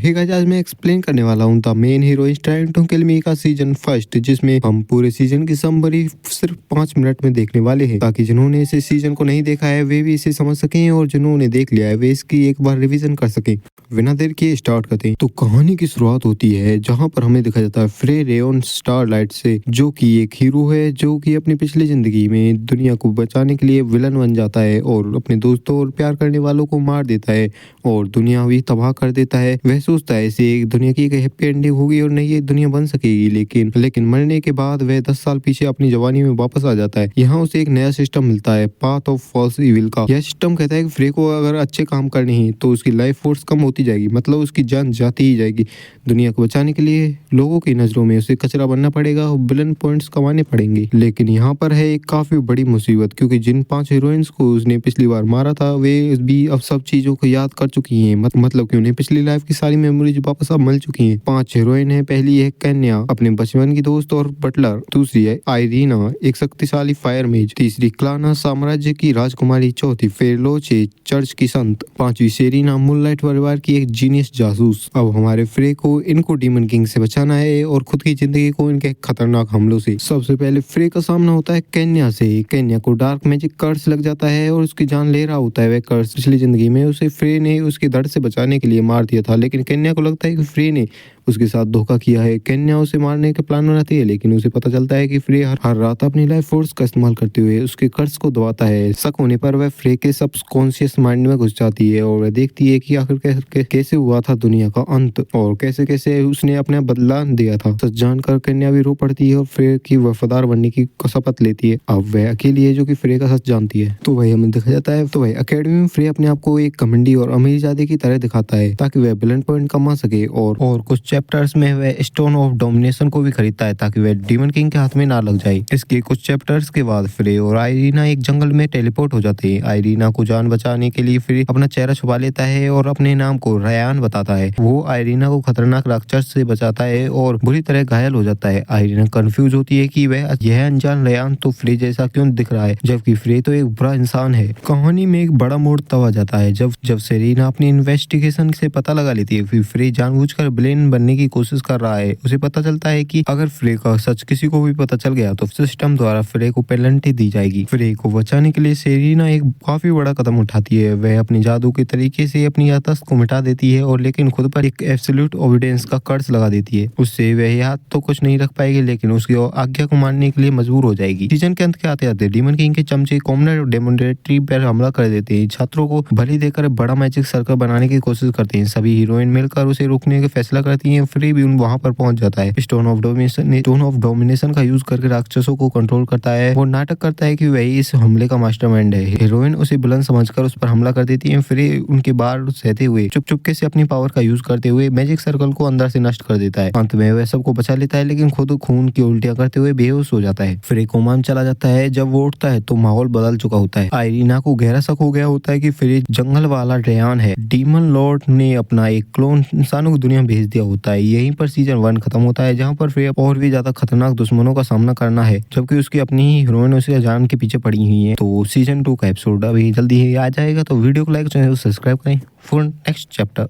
Hey guys, आज मैं explain करने वाला हूँ the main heroine trying to kill me का सीजन फर्स्ट, जिसमें हम पूरे सीजन की समरी सिर्फ 5 मिनट में देखने वाले हैं, ताकि जिन्होंने इसे सीजन को नहीं देखा है वे भी इसे समझ सकें और जिन्होंने देख लिया है वे इसकी एक बार रिवीजन कर सकें। बिना देर किए स्टार्ट करते हैं। तो कहानी की शुरुआत होती है जहाँ पर हमें दिखाया जाता है फ्रे रेयन स्टारलाइट से, जो कि एक हीरो है जो कि अपनी पिछली जिंदगी में दुनिया को बचाने के लिए विलन बन जाता है और अपने दोस्तों और प्यार करने वालों को मार देता है और दुनिया भी तबाह कर देता है। वह सोचता है इसे एक दुनिया की एक हैप्पी एंडिंग होगी और नई एक दुनिया बन सकेगी, लेकिन मरने के बाद वह 10 साल पीछे अपनी जवानी में वापस आ जाता है। यहाँ उसे एक नया सिस्टम मिलता है, पाथ ऑफ फॉल्स इविल का। यह सिस्टम कहता है कि फ्रे को अगर अच्छे काम करने हैं तो उसकी लाइफ फोर्स कम होती जाएगी, मतलब उसकी जान जाती ही जाएगी। दुनिया को बचाने के लिए लोगों की नजरों में उसे कचरा बनना पड़ेगा और विलन पॉइंट्स कमाने पड़ेंगे। लेकिन यहाँ पर है एक काफी बड़ी मुसीबत, क्योंकि जिन 5 हीरोइंस को उसने पिछली बार मारा था वे भी अब सब चीजों को याद कर चुकी हैं, मतलब कि उन्हें पिछली लाइफ की सारी मेमोरीज वापस अब मिल चुकी हैं। 5 हीरोइन है। पहली है कन्या, अपने बचपन की दोस्त और बटलर। दूसरी है आयरीना, एक शक्तिशाली फायर मेज। तीसरी क्लाना, साम्राज्य की राजकुमारी। चौथी फेरलोचे, चर्च की संत। 5वीं सेरीना, मूनलाइट परिवार की एक जीनियस जासूस। अब हमारे फ्रे को इनको डीमन किंग से बचाना है और खुद की जिंदगी को इनके खतरनाक हमलों से। सबसे पहले फ्रे का सामना होता है कन्या से। कन्या को डार्क मैजिक कर्स लग जाता है और उसकी जान ले रहा होता है। वह कर्स पिछली जिंदगी में उसे फ्रे ने उसके दर्द से बचाने के लिए मार दिया था, लेकिन कन्या को लगता है कि फ्रे ने उसके साथ धोखा किया है। कन्या उसे मारने का प्लान बनाती है, लेकिन उसे पता चलता है कि फ्रे हर रात अपनी लाइफ फोर्स का इस्तेमाल करते हुए उसके कर्ज को दबाता है। शक होने पर वह फ्रे के सबकॉन्शियस माइंड में घुस जाती है और वह देखती है कि आखिर कैसे हुआ था दुनिया का अंत और कैसे कैसे उसने अपना बदला दिया था। सच जानकर कन्या भी रो पड़ती है और फ्रे की वफादार बनने की शपथ लेती है। अब वह अकेली है जो कि फ्रे का सच जानती है। तो वही हमें दिखा जाता है। तो वही अकेडमी में फ्रे अपने आप को एक घमंडी और अमीरजादे की तरह दिखाता है, ताकि वह विलन पॉइंट कमा सके और कुछ चैप्टर्स में वह स्टोन ऑफ डोमिनेशन को भी खरीदता है, ताकि वह डीमन किंग के हाथ में ना लग जाए। इसके कुछ चैप्टर्स के बाद फ्रे और आयरीना एक जंगल में टेलीपोर्ट हो जाते हैं। आयरीना को जान बचाने के लिए फ्रे अपना चेहरा छुपा लेता है और अपने नाम को रयान बताता है। वो आयरीना को खतरनाक राक्षस से बचाता है और बुरी तरह घायल हो जाता है। आयरीना कंफ्यूज होती है कि वह यह अनजान रयान तो फ्रे जैसा क्यों दिख रहा है, जबकि फ्रे तो एक बुरा इंसान है। कहानी में एक बड़ा मोड़ तब आ जाता है जब सेरीना अपनी इन्वेस्टिगेशन से पता लगा लेती है कि फ्रे जानबूझकर विलेन बनने की कोशिश कर रहा है। उसे पता चलता है कि अगर फ्रे का सच किसी को भी पता चल गया तो सिस्टम द्वारा फ्रे को पेनल्टी दी जाएगी। फ्रे को बचाने के लिए सेरीना एक काफी बड़ा कदम उठाती है। वह अपनी जादू के तरीके से अपनी याददाश्त को मिटा देती है और लेकिन खुद पर एक एब्सोल्यूट ओबिडियंस का कर्ज लगा देती है। उससे वह याद तो कुछ नहीं रख पाएगी, लेकिन उसकी आज्ञा को मानने के लिए मजबूर हो जाएगी। सीजन के अंत के आते आते डीमन किंग के चमचे कॉमनर डेमोनेट्री पर हमला कर देते हैं। छात्रों को बलि देकर बड़ा मैजिक सर्कल बनाने की कोशिश करते हैं। सभी हीरोइन मिलकर उसे रोकने का फैसला करती है। फ्रे भी वहां पर पहुंच जाता है। स्टोन ऑफ डोमिनेशन का यूज करके राक्षसों को कंट्रोल करता है। वो नाटक करता है कि वही इस हमले का मास्टरमाइंड है। हीरोइन उसे बुलंद समझकर उस पर हमला कर देती है। फ्रे उनके बाहर सहते हुए चुपके से अपनी पावर का यूज करते हुए मैजिक सर्कल को अंदर से नष्ट कर देता है। अंत में वह सबको बचा लेता है, लेकिन खुद खून की उल्टियां करते हुए बेहोश हो जाता है। फ्रे कोमा में चला जाता है। जब वो उठता है तो माहौल बदल चुका होता है। आयरीना को गहरा शक हो गया होता है कि फ्रे जंगल वाला रयान है। डीमन लॉर्ड ने अपना एक क्लोन इंसानों की दुनिया भेज दिया होता है। यहीं पर सीजन 1 खत्म होता है, जहां पर फ्रे और भी ज्यादा खतरनाक दुश्मनों का सामना करना है, जबकि उसकी अपनी ही हीरोइन उसे जान के पीछे पड़ी हुई है। तो सीजन 2 का एपिसोड अभी जल्दी ही आ जाएगा। तो वीडियो को लाइक, चैनल को सब्सक्राइब करें फॉर नेक्स्ट चैप्टर।